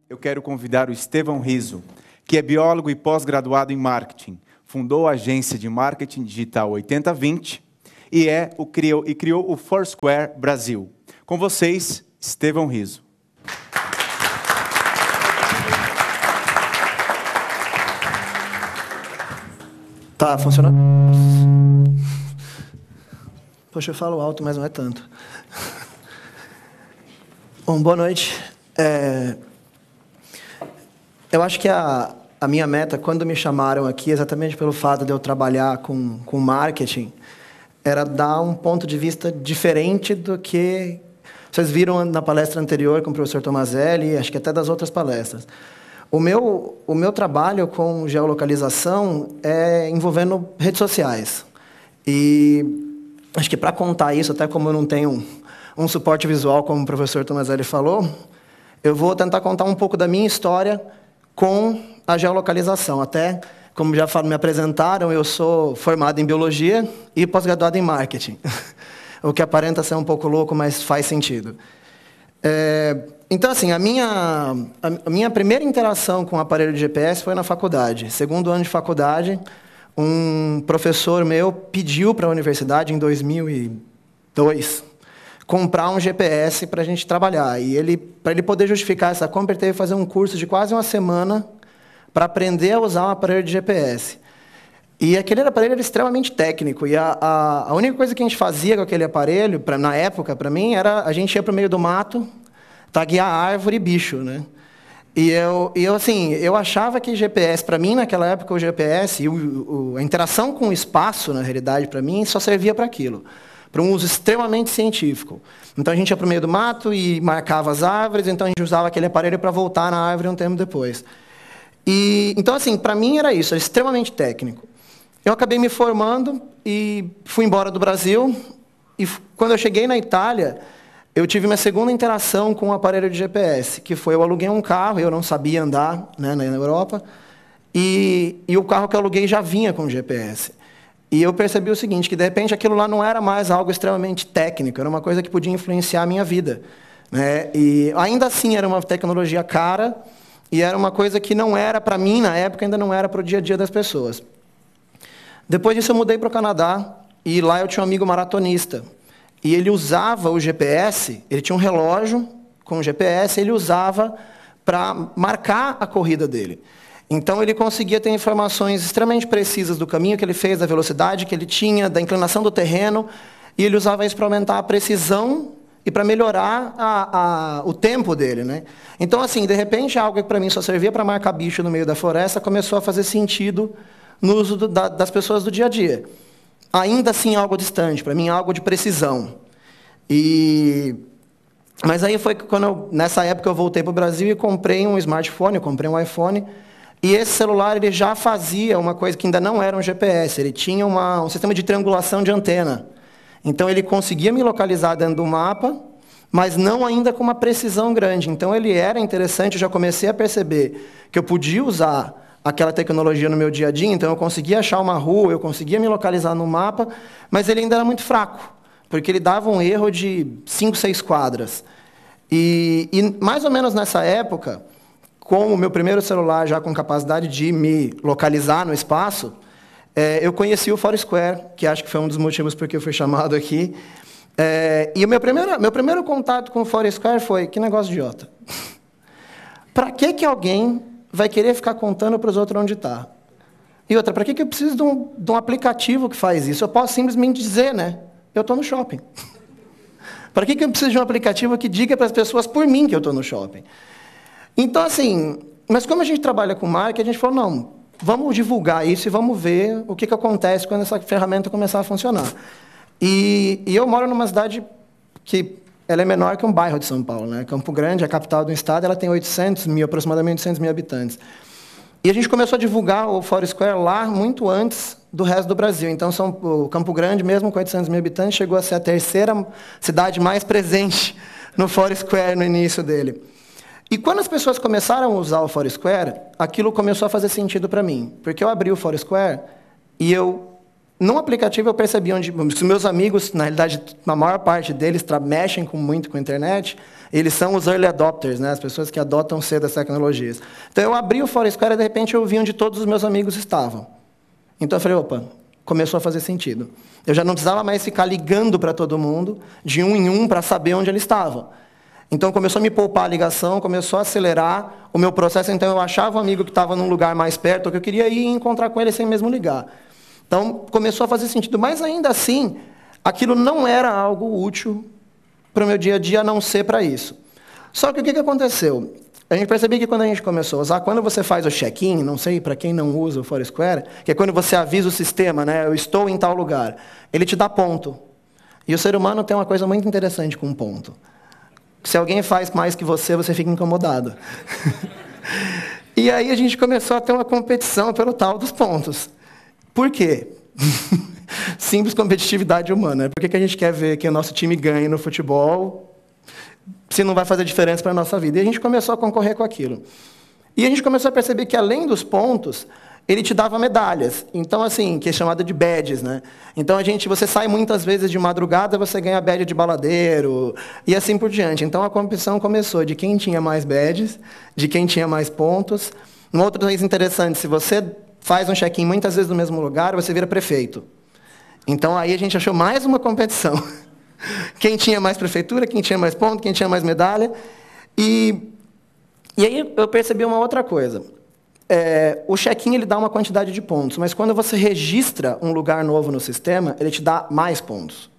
eu quero convidar o Estevão Riso, que é biólogo e pós-graduado em marketing. Fundou a agência de marketing digital 8020 e criou o Foursquare Brasil. Com vocês, Estevão Riso. Tá funcionando? Poxa, eu falo alto, mas não é tanto. Bom, boa noite. Eu acho que a minha meta, quando me chamaram aqui, exatamente pelo fato de eu trabalhar com marketing, era dar um ponto de vista diferente do que vocês viram na palestra anterior com o professor Tomazelli, acho que até das outras palestras. O meu trabalho com geolocalização é envolvendo redes sociais. E acho que para contar isso, até como eu não tenho um suporte visual, como o professor Tomazelli falou, eu vou tentar contar um pouco da minha história com a geolocalização. Até, como já me apresentaram, eu sou formado em biologia e pós-graduado em marketing. O que aparenta ser um pouco louco, mas faz sentido. Então, assim, a minha primeira interação com o aparelho de GPS foi na faculdade. Segundo ano de faculdade, um professor meu pediu para a universidade, em 2002, comprar um GPS para a gente trabalhar. E para ele poder justificar essa compra, ele teve que fazer um curso de quase uma semana para aprender a usar um aparelho de GPS. E aquele aparelho era extremamente técnico. E a única coisa que a gente fazia com aquele aparelho, na época, para mim, era a gente ia para o meio do mato, taguear árvore e bicho, né? E eu achava que GPS, para mim, naquela época, o GPS, e a interação com o espaço, na realidade, para mim, só servia para aquilo, para um uso extremamente científico. Então, a gente ia para o meio do mato e marcava as árvores, então a gente usava aquele aparelho para voltar na árvore um tempo depois. Então, assim, para mim era isso, era extremamente técnico. Eu acabei me formando e fui embora do Brasil, e quando eu cheguei na Itália, eu tive minha segunda interação com o aparelho de GPS, que foi eu aluguei um carro, eu não sabia andar, né, na Europa, e o carro que eu aluguei já vinha com GPS. E eu percebi o seguinte, que de repente aquilo lá não era mais algo extremamente técnico, era uma coisa que podia influenciar a minha vida, né? E ainda assim era uma tecnologia cara, e era uma coisa que não era, para mim, na época, ainda não era para o dia a dia das pessoas. Depois disso eu mudei para o Canadá, e lá eu tinha um amigo maratonista. E ele usava o GPS, ele tinha um relógio com o GPS, ele usava para marcar a corrida dele. Então, ele conseguia ter informações extremamente precisas do caminho que ele fez, da velocidade que ele tinha, da inclinação do terreno, e ele usava isso para aumentar a precisão e para melhorar o tempo dele, né? Então, assim, de repente, algo que para mim só servia para marcar bicho no meio da floresta começou a fazer sentido no uso das pessoas do dia a dia. Ainda assim, algo distante, para mim, algo de precisão. Mas aí foi quando, nessa época, eu voltei para o Brasil e comprei um smartphone, eu comprei um iPhone, e esse celular ele já fazia uma coisa que ainda não era um GPS, ele tinha um sistema de triangulação de antena. Então, ele conseguia me localizar dentro do mapa, mas não ainda com uma precisão grande. Então, ele era interessante, eu já comecei a perceber que eu podia usar aquela tecnologia no meu dia a dia, então eu conseguia achar uma rua, eu conseguia me localizar no mapa, mas ele ainda era muito fraco, porque ele dava um erro de 5, 6 quadras. E mais ou menos nessa época, com o meu primeiro celular já com capacidade de me localizar no espaço, eu conheci o Foursquare, que acho que foi um dos motivos por que eu fui chamado aqui. E o meu primeiro contato com o Foursquare foi, que negócio idiota. Para que alguém vai querer ficar contando para os outros onde está? E outra, para que eu preciso de um aplicativo que faz isso? Eu posso simplesmente dizer, né? Eu estou no shopping. Para que eu preciso de um aplicativo que diga para as pessoas por mim que eu estou no shopping? Então, assim, mas como a gente trabalha com marca, a gente falou, não, vamos divulgar isso e vamos ver o que acontece quando essa ferramenta começar a funcionar. E eu moro numa cidade que ela é menor que um bairro de São Paulo, né? Campo Grande, a capital do estado, ela tem 800 mil, aproximadamente 800 mil habitantes. E a gente começou a divulgar o Foursquare lá muito antes do resto do Brasil. Então, o Campo Grande, mesmo com 800 mil habitantes, chegou a ser a terceira cidade mais presente no Foursquare no início dele. E quando as pessoas começaram a usar o Foursquare, aquilo começou a fazer sentido para mim. Porque eu abri o Foursquare e eu no aplicativo eu percebi onde os meus amigos, na realidade, a maior parte deles mexem muito com a internet, eles são os early adopters, né? As pessoas que adotam cedo as tecnologias. Então, eu abri o Foursquare e, de repente, eu vi onde todos os meus amigos estavam. Então, eu falei, opa, começou a fazer sentido. Eu já não precisava mais ficar ligando para todo mundo, de um em um, para saber onde eles estavam. Então, começou a me poupar a ligação, começou a acelerar o meu processo. Então, eu achava um amigo que estava num lugar mais perto, que eu queria ir encontrar com ele sem mesmo ligar. Então, começou a fazer sentido. Mas, ainda assim, aquilo não era algo útil para o meu dia a dia, a não ser para isso. Só que o que aconteceu? A gente percebeu que quando a gente começou a usar, quando você faz o check-in, não sei, para quem não usa o Foursquare, que é quando você avisa o sistema, né, eu estou em tal lugar, ele te dá ponto. E o ser humano tem uma coisa muito interessante com ponto. Se alguém faz mais que você fica incomodado. E aí a gente começou a ter uma competição pelo tal dos pontos. Por quê? Simples competitividade humana. Por que a gente quer ver que o nosso time ganhe no futebol se não vai fazer diferença para a nossa vida? E a gente começou a concorrer com aquilo. E a gente começou a perceber que, além dos pontos, ele te dava medalhas. Então, assim, que é chamada de badges, né? Então, você sai muitas vezes de madrugada, você ganha badge de baladeiro, e assim por diante. Então, a competição começou de quem tinha mais badges, de quem tinha mais pontos. Uma outra coisa interessante, se você faz um check-in muitas vezes no mesmo lugar, você vira prefeito. Então, aí a gente achou mais uma competição. Quem tinha mais prefeitura, quem tinha mais ponto, quem tinha mais medalha. E aí eu percebi uma outra coisa. O check-in ele dá uma quantidade de pontos, mas quando você registra um lugar novo no sistema, ele te dá mais pontos.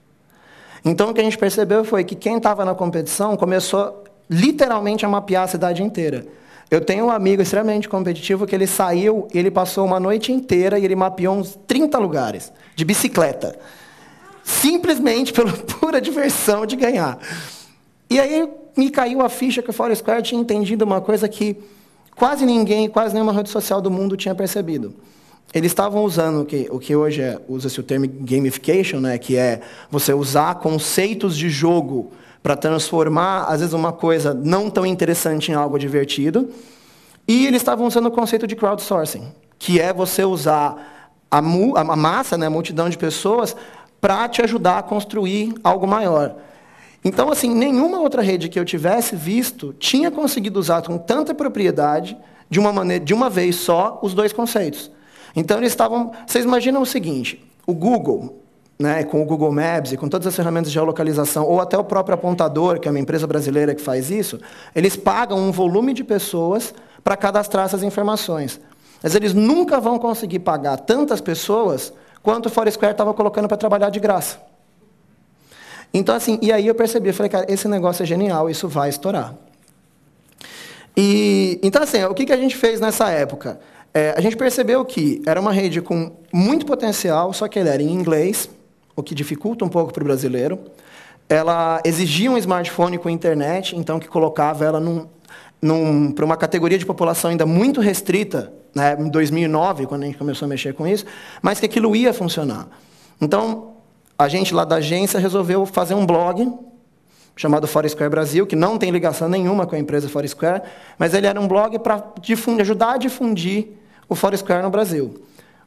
Então, o que a gente percebeu foi que quem estava na competição começou literalmente a mapear a cidade inteira. Eu tenho um amigo extremamente competitivo que ele saiu, ele passou uma noite inteira e ele mapeou uns 30 lugares, de bicicleta. Simplesmente pela pura diversão de ganhar. E aí me caiu a ficha que o Foursquare tinha entendido uma coisa que quase ninguém, quase nenhuma rede social do mundo tinha percebido. Eles estavam usando o que hoje usa-se o termo gamification, né, que é você usar conceitos de jogo para transformar, às vezes, uma coisa não tão interessante em algo divertido. E eles estavam usando o conceito de crowdsourcing, que é você usar a massa, né, a multidão de pessoas, para te ajudar a construir algo maior. Então, assim, nenhuma outra rede que eu tivesse visto tinha conseguido usar com tanta propriedade, de uma vez só, os dois conceitos. Então, eles estavam... Vocês imaginam o seguinte, o Google, né, com o Google Maps e com todas as ferramentas de geolocalização, ou até o próprio Apontador, que é uma empresa brasileira que faz isso, eles pagam um volume de pessoas para cadastrar essas informações. Mas eles nunca vão conseguir pagar tantas pessoas quanto o Foursquare estava colocando para trabalhar de graça. Então, assim, e aí eu percebi, eu falei, cara, esse negócio é genial, isso vai estourar. Então, assim, o que a gente fez nessa época? A gente percebeu que era uma rede com muito potencial, só que ela era em inglês, o que dificulta um pouco para o brasileiro. Ela exigia um smartphone com internet, então que colocava ela para uma categoria de população ainda muito restrita, né, em 2009, quando a gente começou a mexer com isso, mas que aquilo ia funcionar. Então, a gente lá da agência resolveu fazer um blog chamado Foursquare Brasil, que não tem ligação nenhuma com a empresa Foursquare, mas ele era um blog para ajudar a difundir o Foursquare no Brasil.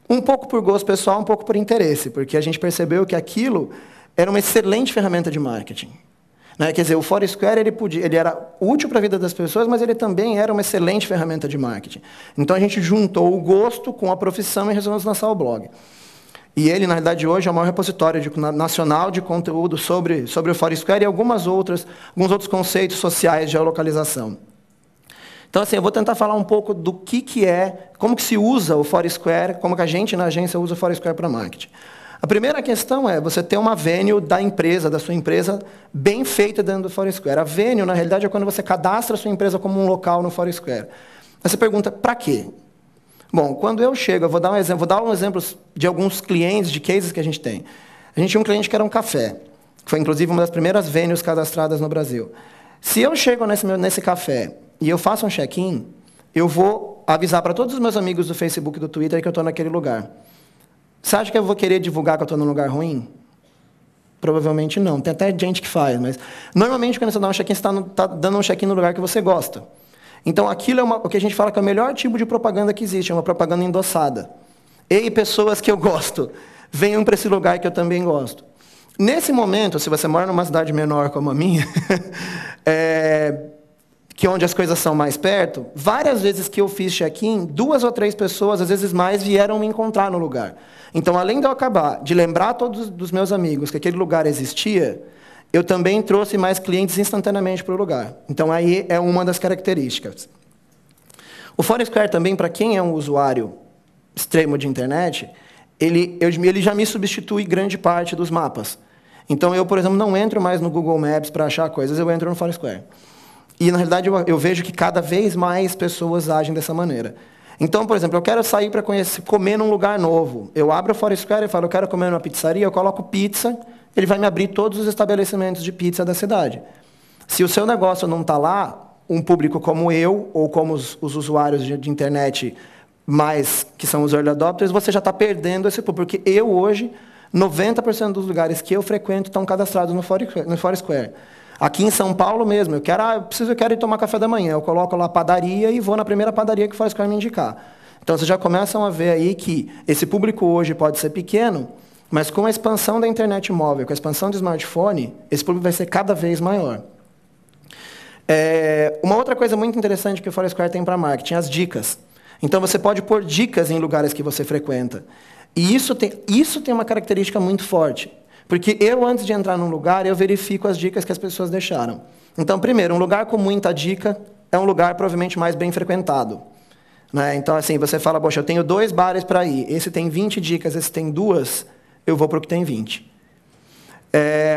Um pouco por gosto pessoal, um pouco por interesse, porque a gente percebeu que aquilo era uma excelente ferramenta de marketing. Né? Quer dizer, o Foursquare ele era útil para a vida das pessoas, mas ele também era uma excelente ferramenta de marketing. Então, a gente juntou o gosto com a profissão e resolvemos lançar o blog. E ele, na realidade, hoje é o maior repositório nacional de conteúdo sobre o Foursquare e alguns outros conceitos sociais de geolocalização. Então, assim, eu vou tentar falar um pouco do que é, como que se usa o Foursquare, como que a gente, na agência, usa o Foursquare para marketing. A primeira questão é você ter uma venue da sua empresa, bem feita dentro do Foursquare. A venue, na realidade, é quando você cadastra a sua empresa como um local no Foursquare. Você pergunta, para quê? Bom, quando eu chego, eu vou dar um exemplo de alguns clientes, de cases que a gente tem. A gente tinha um cliente que era um café, que foi, inclusive, uma das primeiras venues cadastradas no Brasil. Se eu chego nesse café e eu faço um check-in, eu vou avisar para todos os meus amigos do Facebook e do Twitter que eu estou naquele lugar. Você acha que eu vou querer divulgar que eu estou num lugar ruim? Provavelmente não. Tem até gente que faz, mas... Normalmente, quando você dá um check-in, você está dando um check-in no lugar que você gosta. Então, aquilo é o que a gente fala que é o melhor tipo de propaganda que existe, é uma propaganda endossada. Ei, pessoas que eu gosto, venham para esse lugar que eu também gosto. Nesse momento, se você mora numa cidade menor como a minha, que onde as coisas são mais perto, várias vezes que eu fiz check-in, 2 ou 3 pessoas, às vezes mais, vieram me encontrar no lugar. Então, além de eu acabar de lembrar todos dos meus amigos que aquele lugar existia, eu também trouxe mais clientes instantaneamente para o lugar. Então, aí é uma das características. O Foursquare também, para quem é um usuário extremo de internet, ele já me substitui grande parte dos mapas. Então, eu, por exemplo, não entro mais no Google Maps para achar coisas, eu entro no Foursquare. E, na realidade, eu vejo que cada vez mais pessoas agem dessa maneira. Então, por exemplo, eu quero sair para comer num lugar novo. Eu abro o Foursquare e falo, eu quero comer numa pizzaria, eu coloco pizza, ele vai me abrir todos os estabelecimentos de pizza da cidade. Se o seu negócio não está lá, um público como eu, ou como os usuários de internet mais que são os early adopters, você já está perdendo esse público. Porque eu, hoje, 90% dos lugares que eu frequento estão cadastrados no Foursquare. Aqui em São Paulo mesmo, eu quero ir tomar café da manhã. Eu coloco lá a padaria e vou na primeira padaria que o Foursquare me indicar. Então, vocês já começam a ver aí que esse público hoje pode ser pequeno, mas com a expansão da internet móvel, com a expansão do smartphone, esse público vai ser cada vez maior. Uma outra coisa muito interessante que o Foursquare tem para marketing, as dicas. Então, você pode pôr dicas em lugares que você frequenta. E isso tem uma característica muito forte. Porque eu, antes de entrar num lugar, eu verifico as dicas que as pessoas deixaram. Então, primeiro, um lugar com muita dica é um lugar provavelmente mais bem frequentado. Né? Então, assim, você fala, poxa, eu tenho 2 bares para ir. Esse tem 20 dicas, esse tem 2, eu vou para o que tem 20.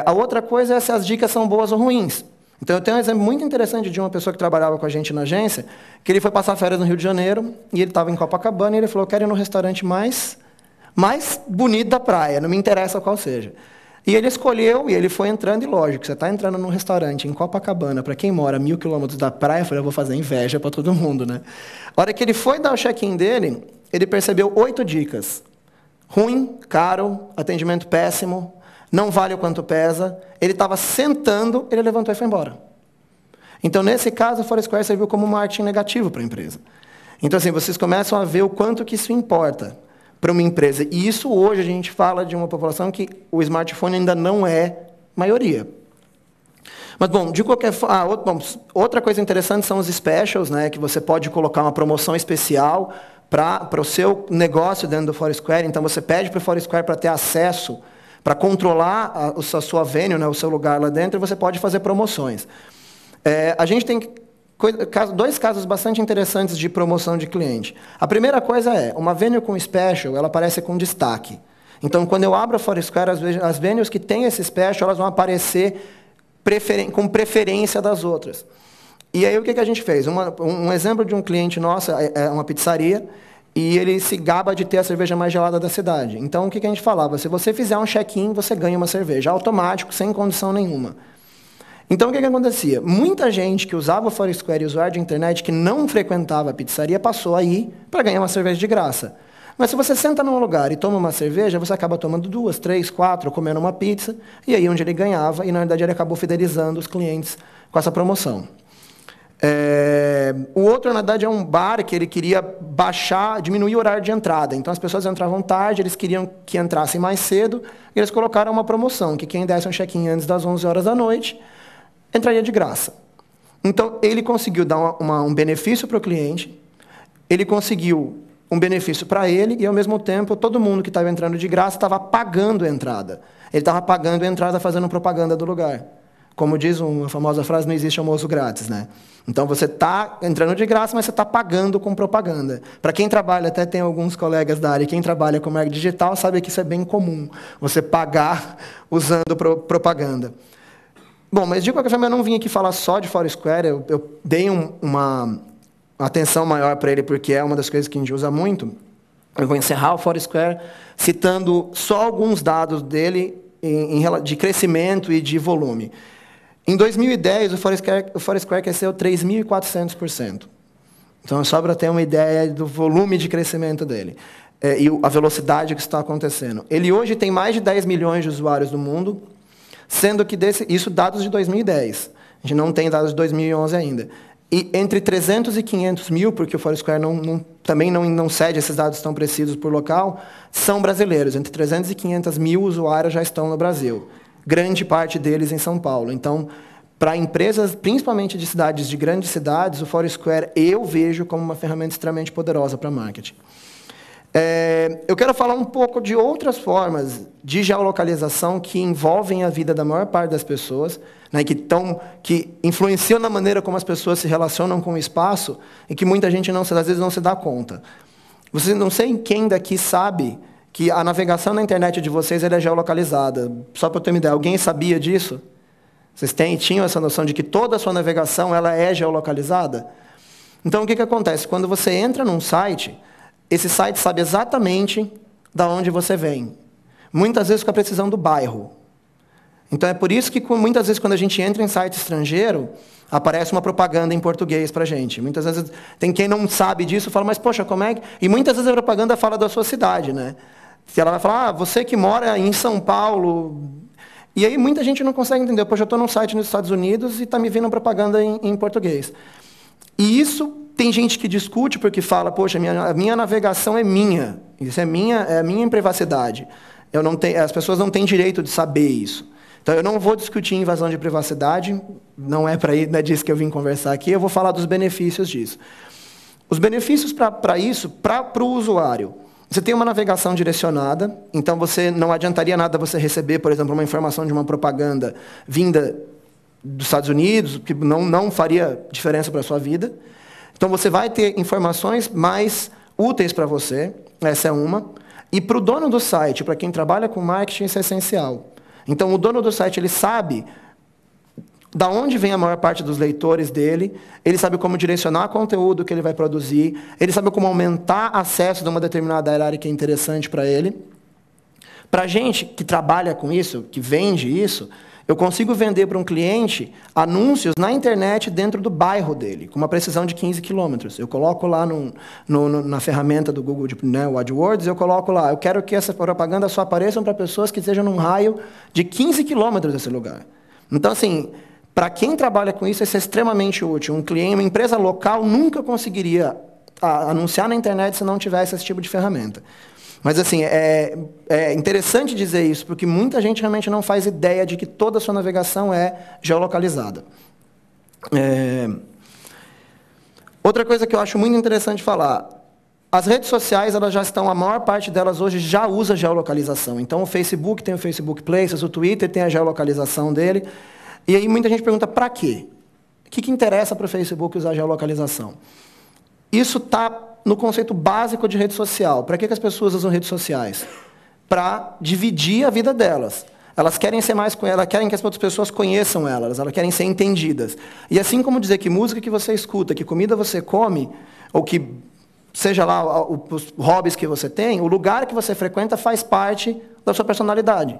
A outra coisa é se as dicas são boas ou ruins. Então, eu tenho um exemplo muito interessante de uma pessoa que trabalhava com a gente na agência, que ele foi passar férias no Rio de Janeiro, e ele estava em Copacabana, e ele falou, eu quero ir no restaurante mais bonito da praia, não me interessa qual seja. E ele escolheu, e ele foi entrando, e lógico, você está entrando num restaurante em Copacabana, para quem mora a 1.000 quilômetros da praia, eu falei, eu vou fazer inveja para todo mundo, né? A hora que ele foi dar o check-in dele, ele percebeu 8 dicas. Ruim, caro, atendimento péssimo, não vale o quanto pesa. Ele estava sentando, ele levantou e foi embora. Então, nesse caso, o Foursquare serviu como marketing negativo para a empresa. Então, assim, vocês começam a ver o quanto que isso importa para uma empresa. E isso, hoje, a gente fala de uma população que o smartphone ainda não é maioria. Mas, bom, de qualquer forma... outra coisa interessante são os specials, né, que você pode colocar uma promoção especial para o seu negócio dentro do Foursquare. Então, você pede para o Foursquare para ter acesso, para controlar a sua venue, né, o seu lugar lá dentro, e você pode fazer promoções. A gente tem 2 casos bastante interessantes de promoção de cliente. A primeira coisa uma venue com special, ela aparece com destaque. Então, quando eu abro a Foursquare, as venues que têm esse special, elas vão aparecer com preferência das outras. E aí, o que a gente fez? Um exemplo de um cliente nosso é uma pizzaria, e ele se gaba de ter a cerveja mais gelada da cidade. Então, o que a gente falava? Se você fizer um check-in, você ganha uma cerveja, automático, sem condição nenhuma. Então, o que acontecia? Muita gente que usava o Foursquare e usuário de internet que não frequentava a pizzaria passou a ir para ganhar uma cerveja de graça. Mas se você senta num lugar e toma uma cerveja, você acaba tomando 2, 3, 4, comendo uma pizza, e aí onde ele ganhava, e na verdade ele acabou fidelizando os clientes com essa promoção. O outro, na verdade, é um bar que ele queria diminuir o horário de entrada. Então, as pessoas entravam tarde, eles queriam que entrassem mais cedo, e eles colocaram uma promoção, que quem desse um check-in antes das 11 horas da noite, entraria de graça. Então, ele conseguiu dar um benefício para o cliente, ele conseguiu um benefício para ele, e, ao mesmo tempo, todo mundo que estava entrando de graça estava pagando a entrada. Ele estava pagando a entrada fazendo propaganda do lugar. Como diz uma famosa frase, não existe almoço grátis, né? Então, você está entrando de graça, mas você está pagando com propaganda. Para quem trabalha, até tem alguns colegas da área, quem trabalha com marketing digital sabe que isso é bem comum, você pagar usando propaganda. Bom, mas de qualquer forma, eu não vim aqui falar só de Foursquare, eu dei uma atenção maior para ele, porque é uma das coisas que a gente usa muito. Eu vou encerrar o Foursquare citando só alguns dados dele de crescimento e de volume. Em 2010, o Foursquare cresceu 3.400%. Então, só para ter uma ideia do volume de crescimento dele e a velocidade que está acontecendo. Ele hoje tem mais de 10 milhões de usuários no mundo, sendo que isso dados de 2010. A gente não tem dados de 2011 ainda. E entre 300 e 500 mil, porque o Foursquare também não cede esses dados tão precisos por local, são brasileiros. Entre 300 e 500 mil usuários já estão no Brasil. Grande parte deles em São Paulo. Então, para empresas, principalmente de grandes cidades, o Foursquare eu vejo como uma ferramenta extremamente poderosa para marketing. Eu quero falar um pouco de outras formas de geolocalização que envolvem a vida da maior parte das pessoas, né, que influenciam na maneira como as pessoas se relacionam com o espaço e que muita gente às vezes não se dá conta. Não sei quem daqui sabe que a navegação na internet de vocês é geolocalizada. Só para eu ter uma ideia, alguém sabia disso? Vocês tinham essa noção de que toda a sua navegação ela é geolocalizada? Então, o que acontece? Quando você entra num site, esse site sabe exatamente de onde você vem. Muitas vezes com a precisão do bairro. Então, é por isso que, muitas vezes, quando a gente entra em site estrangeiro, aparece uma propaganda em português para a gente. Muitas vezes, tem quem não sabe disso, fala, mas, poxa, como é que... E muitas vezes a propaganda fala da sua cidade, né? Ela vai falar, você que mora em São Paulo... E aí muita gente não consegue entender. Poxa, eu estou num site nos Estados Unidos e está me vindo propaganda em português. E isso tem gente que discute porque fala, poxa, a minha navegação é minha. Isso é a minha privacidade. As pessoas não têm direito de saber isso. Então, eu não vou discutir invasão de privacidade, não é disso que eu vim conversar aqui, eu vou falar dos benefícios disso. Os benefícios para isso, para o usuário. Você tem uma navegação direcionada, então não adiantaria nada você receber, por exemplo, uma informação de uma propaganda vinda dos Estados Unidos, que não faria diferença para a sua vida. Então, você vai ter informações mais úteis para você, essa é uma. E para o dono do site, para quem trabalha com marketing, isso é essencial. Então, o dono do site ele sabe da onde vem a maior parte dos leitores dele, ele sabe como direcionar o conteúdo que ele vai produzir, ele sabe como aumentar acesso de uma determinada área que é interessante para ele. Para a gente que trabalha com isso, que vende isso, eu consigo vender para um cliente anúncios na internet dentro do bairro dele, com uma precisão de 15 quilômetros. Eu coloco lá na ferramenta do Google, né, o AdWords, eu coloco lá, eu quero que essa propaganda só apareça para pessoas que estejam num raio de 15 quilômetros desse lugar. Então, assim, para quem trabalha com isso é extremamente útil. Uma empresa local nunca conseguiria anunciar na internet se não tivesse esse tipo de ferramenta. Mas, assim, é interessante dizer isso, porque muita gente realmente não faz ideia de que toda a sua navegação é geolocalizada. Outra coisa que eu acho muito interessante falar, as redes sociais, elas já estão, a maior parte delas hoje já usa geolocalização. Então, o Facebook tem o Facebook Places, o Twitter tem a geolocalização dele. E aí muita gente pergunta, para quê? O que interessa para o Facebook usar geolocalização? Isso está no conceito básico de rede social. Para que as pessoas usam redes sociais? Para dividir a vida delas. Elas querem ser mais com elas, querem que as outras pessoas conheçam elas querem ser entendidas. E assim como dizer que música que você escuta, que comida você come, ou que seja lá os hobbies que você tem, o lugar que você frequenta faz parte da sua personalidade.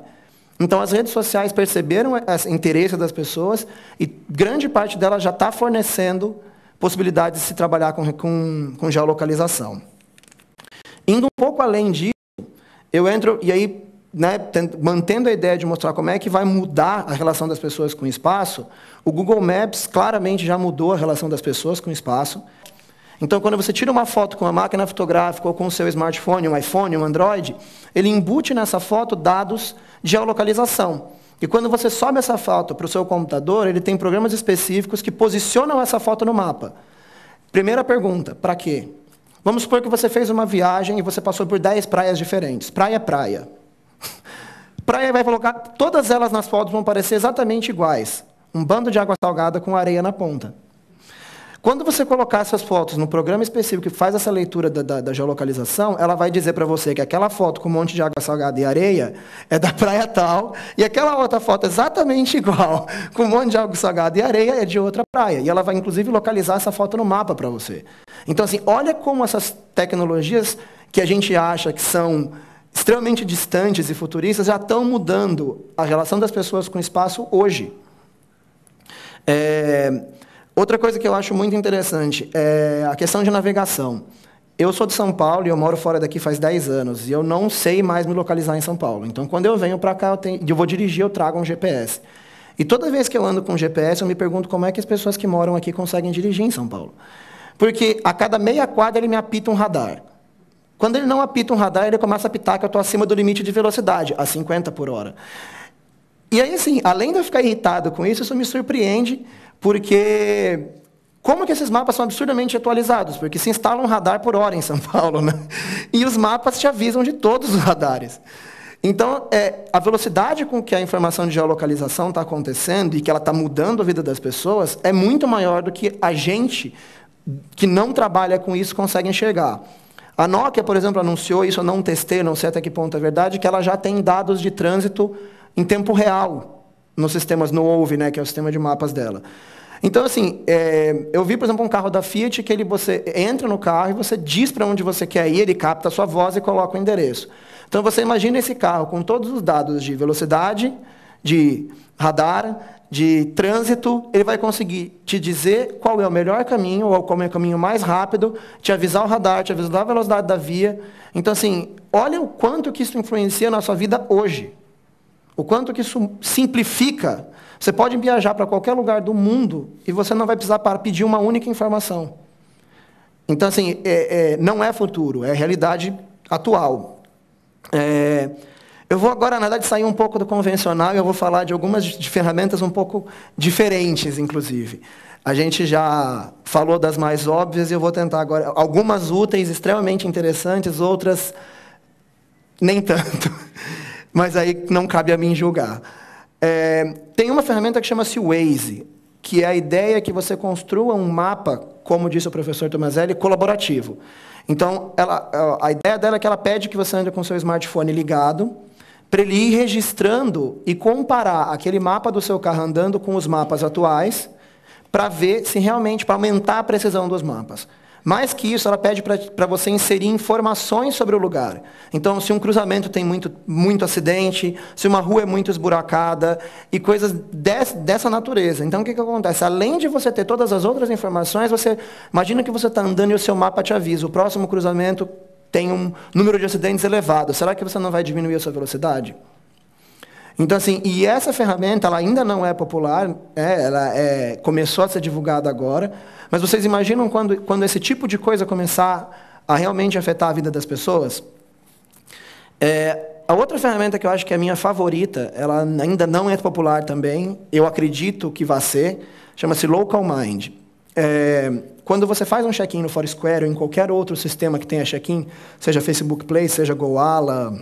Então, as redes sociais perceberam esse interesse das pessoas e grande parte delas já está fornecendo possibilidades de se trabalhar com geolocalização. Indo um pouco além disso, eu entro, e aí, né, mantendo a ideia de mostrar como é que vai mudar a relação das pessoas com o espaço, o Google Maps claramente já mudou a relação das pessoas com o espaço. Então, quando você tira uma foto com uma máquina fotográfica ou com o seu smartphone, um iPhone, um Android, ele embute nessa foto dados de geolocalização. E quando você sobe essa foto para o seu computador, ele tem programas específicos que posicionam essa foto no mapa. Primeira pergunta, para quê? Vamos supor que você fez uma viagem e você passou por 10 praias diferentes. Praia é praia. Praia vai colocar, todas elas nas fotos vão parecer exatamente iguais. Um bando de água salgada com areia na ponta. Quando você colocar essas fotos no programa específico que faz essa leitura da geolocalização, ela vai dizer para você que aquela foto com um monte de água salgada e areia é da praia tal, e aquela outra foto exatamente igual, com um monte de água salgada e areia, é de outra praia. E ela vai, inclusive, localizar essa foto no mapa para você. Então, assim, olha como essas tecnologias que a gente acha que são extremamente distantes e futuristas já estão mudando a relação das pessoas com o espaço hoje. Outra coisa que eu acho muito interessante é a questão de navegação. Eu sou de São Paulo e eu moro fora daqui faz 10 anos, e eu não sei mais me localizar em São Paulo. Então, quando eu venho para cá, eu vou dirigir, eu trago um GPS. E toda vez que eu ando com GPS, eu me pergunto como é que as pessoas que moram aqui conseguem dirigir em São Paulo. Porque a cada meia quadra ele me apita um radar. Quando ele não apita um radar, ele começa a apitar que eu estou acima do limite de velocidade, a 50 por hora. E aí, assim, além de eu ficar irritado com isso me surpreende, porque como que esses mapas são absurdamente atualizados? Porque se instala um radar por hora em São Paulo, né? E os mapas te avisam de todos os radares. Então, a velocidade com que a informação de geolocalização está acontecendo e que ela está mudando a vida das pessoas é muito maior do que a gente que não trabalha com isso consegue enxergar. A Nokia, por exemplo, anunciou, isso eu não testei, não sei até que ponto é verdade, que ela já tem dados de trânsito em tempo real nos sistemas NOVE, né, que é o sistema de mapas dela. Então, assim, eu vi, por exemplo, um carro da Fiat que você entra no carro e você diz para onde você quer ir, ele capta a sua voz e coloca o endereço. Então, você imagina esse carro com todos os dados de velocidade, de radar, de trânsito, ele vai conseguir te dizer qual é o melhor caminho, ou qual é o caminho mais rápido, te avisar o radar, te avisar a velocidade da via. Então, assim, olha o quanto que isso influencia na sua vida hoje. O quanto que isso simplifica. Você pode viajar para qualquer lugar do mundo e você não vai precisar para pedir uma única informação. Então, assim, não é futuro, é realidade atual. Eu vou agora, na verdade, sair um pouco do convencional e eu vou falar de algumas de ferramentas um pouco diferentes, inclusive. A gente já falou das mais óbvias e eu vou tentar agora... Algumas úteis, extremamente interessantes, outras nem tanto. Mas aí não cabe a mim julgar. Tem uma ferramenta que chama-se Waze, que é a ideia que você construa um mapa, como disse o professor Tomazelli, colaborativo. Então, a ideia dela é que ela pede que você ande com o seu smartphone ligado, para ele ir registrando e comparar aquele mapa do seu carro andando com os mapas atuais, para ver se realmente, para aumentar a precisão dos mapas. Mais que isso, ela pede para você inserir informações sobre o lugar. Então, se um cruzamento tem muito acidente, se uma rua é muito esburacada, e coisas dessa natureza. Então, o que acontece? Além de você ter todas as outras informações, você imagina que você está andando e o seu mapa te avisa, o próximo cruzamento tem um número de acidentes elevado. Será que você não vai diminuir a sua velocidade? Então, assim, e essa ferramenta ela ainda não é popular, ela começou a ser divulgada agora, mas vocês imaginam quando esse tipo de coisa começar a realmente afetar a vida das pessoas? A outra ferramenta que eu acho que é a minha favorita, ela ainda não é popular também, eu acredito que vai ser, chama-se Local Mind. Quando você faz um check-in no Foursquare ou em qualquer outro sistema que tenha check-in, seja Facebook Play, seja Goala,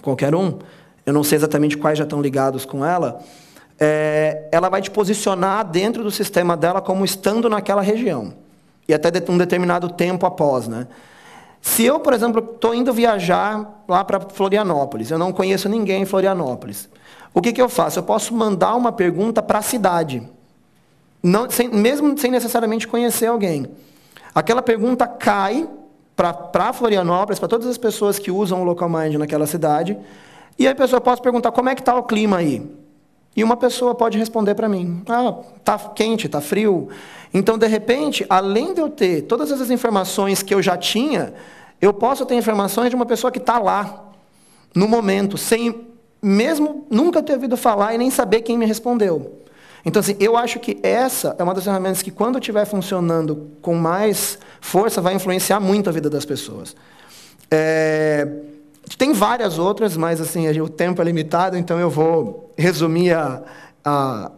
qualquer um, eu não sei exatamente quais já estão ligados com ela, ela vai te posicionar dentro do sistema dela como estando naquela região, e até um determinado tempo após, né? Se eu, por exemplo, estou indo viajar lá para Florianópolis, eu não conheço ninguém em Florianópolis, o que eu faço? Eu posso mandar uma pergunta para a cidade, mesmo sem necessariamente conhecer alguém. Aquela pergunta cai para Florianópolis, para todas as pessoas que usam o Local Mind naquela cidade, e aí a pessoa pode perguntar, como é que está o clima aí? E uma pessoa pode responder para mim, está quente, está frio. Então, de repente, além de eu ter todas essas informações que eu já tinha, eu posso ter informações de uma pessoa que está lá, no momento, sem mesmo nunca ter ouvido falar e nem saber quem me respondeu. Então, assim, eu acho que essa é uma das ferramentas que, quando estiver funcionando com mais força, vai influenciar muito a vida das pessoas. Tem várias outras, mas assim, o tempo é limitado, então eu vou resumir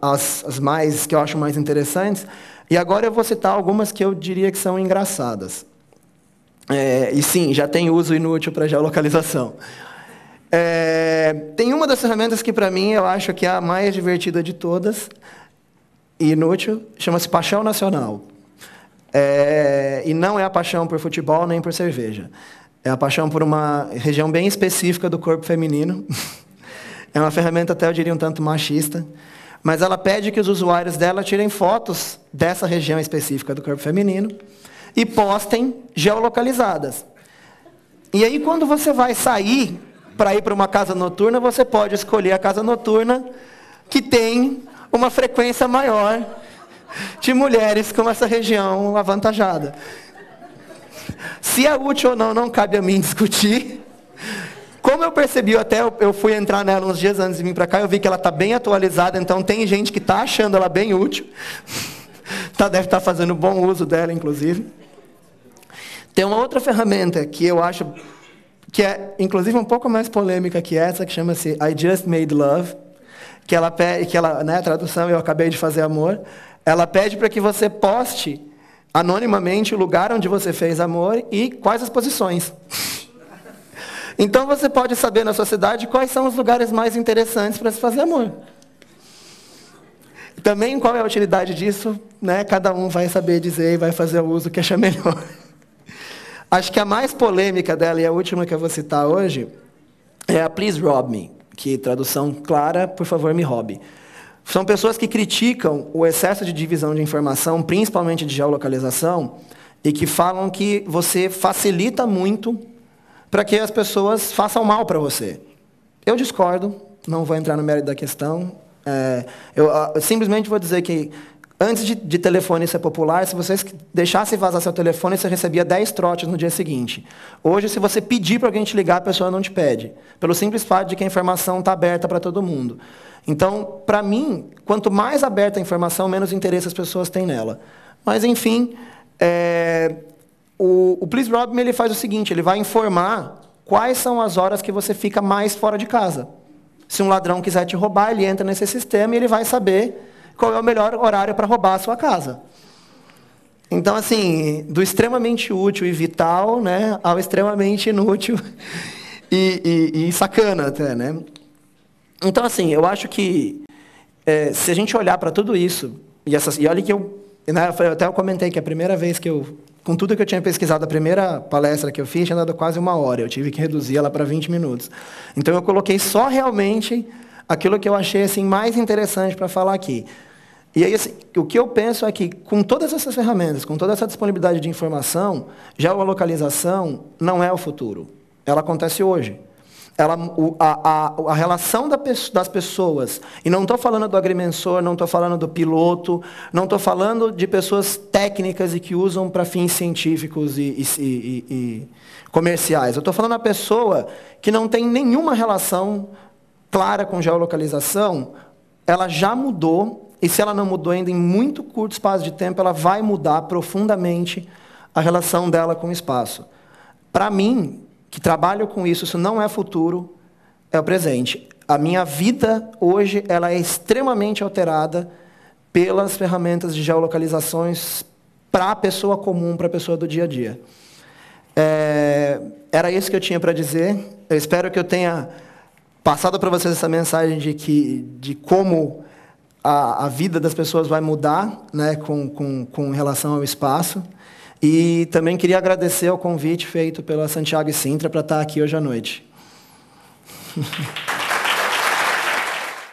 as mais que eu acho mais interessantes. E agora eu vou citar algumas que eu diria que são engraçadas. E sim, já tem uso inútil para geolocalização. Tem uma das ferramentas que, para mim, eu acho que é a mais divertida de todas, e inútil, chama-se Paixão Nacional. E não é a paixão por futebol nem por cerveja. É a paixão por uma região bem específica do corpo feminino. É uma ferramenta, até eu diria, um tanto machista. Mas ela pede que os usuários dela tirem fotos dessa região específica do corpo feminino e postem geolocalizadas. E aí, quando você vai sair para ir para uma casa noturna, você pode escolher a casa noturna que tem uma frequência maior de mulheres com essa região avantajada. Se é útil ou não, não cabe a mim discutir. Como eu percebi, até eu fui entrar nela uns dias antes de vir para cá, eu vi que ela está bem atualizada, então tem gente que está achando ela bem útil. Deve estar fazendo bom uso dela, inclusive. Tem uma outra ferramenta que eu acho que é, inclusive, um pouco mais polêmica que essa, que chama-se I Just Made Love, que ela pede, né, a tradução, eu acabei de fazer amor, ela pede para que você poste anonimamente o lugar onde você fez amor e quais as posições. Então você pode saber na sua cidade quais são os lugares mais interessantes para se fazer amor. Também qual é a utilidade disso, né? Cada um vai saber dizer e vai fazer o uso que achar melhor. Acho que a mais polêmica dela e a última que eu vou citar hoje é a Please Rob Me, que tradução clara, por favor, me roube. São pessoas que criticam o excesso de divisão de informação, principalmente de geolocalização, e que falam que você facilita muito para que as pessoas façam mal para você. Eu discordo, não vou entrar no mérito da questão. Eu simplesmente vou dizer que, antes de telefone ser popular, se vocês deixassem vazar seu telefone, você recebia 10 trotes no dia seguinte. Hoje, se você pedir para alguém te ligar, a pessoa não te pede, pelo simples fato de que a informação está aberta para todo mundo. Então, para mim, quanto mais aberta a informação, menos interesse as pessoas têm nela. Mas, enfim, o Please Rob Me, ele faz o seguinte, ele vai informar quais são as horas que você fica mais fora de casa. Se um ladrão quiser te roubar, ele entra nesse sistema e ele vai saber qual é o melhor horário para roubar a sua casa. Então, assim, do extremamente útil e vital, né, ao extremamente inútil e sacana até, né? Então, assim, eu acho que se a gente olhar para tudo isso, e olha que eu comentei que a primeira vez que com tudo que eu tinha pesquisado, a primeira palestra que eu fiz tinha dado quase 1 hora, eu tive que reduzir ela para 20 minutos. Então, eu coloquei só realmente aquilo que eu achei assim, mais interessante para falar aqui. E aí, assim, o que eu penso é que, com todas essas ferramentas, com toda essa disponibilidade de informação, geolocalização não é o futuro. Ela acontece hoje. A relação das pessoas, e não estou falando do agrimensor, não estou falando do piloto, não estou falando de pessoas técnicas e que usam para fins científicos e comerciais. Eu estou falando da pessoa que não tem nenhuma relação clara com geolocalização, ela já mudou, e se ela não mudou ainda em muito curto espaço de tempo, ela vai mudar profundamente a relação dela com o espaço. Para mim, que trabalho com isso não é futuro, é o presente. A minha vida hoje ela é extremamente alterada pelas ferramentas de geolocalizações para a pessoa comum, para a pessoa do dia a dia. Era isso que eu tinha para dizer. Eu espero que eu tenha passado para vocês essa mensagem de como a vida das pessoas vai mudar, né, com relação ao espaço. E também queria agradecer o convite feito pela Santiago e Sintra para estar aqui hoje à noite.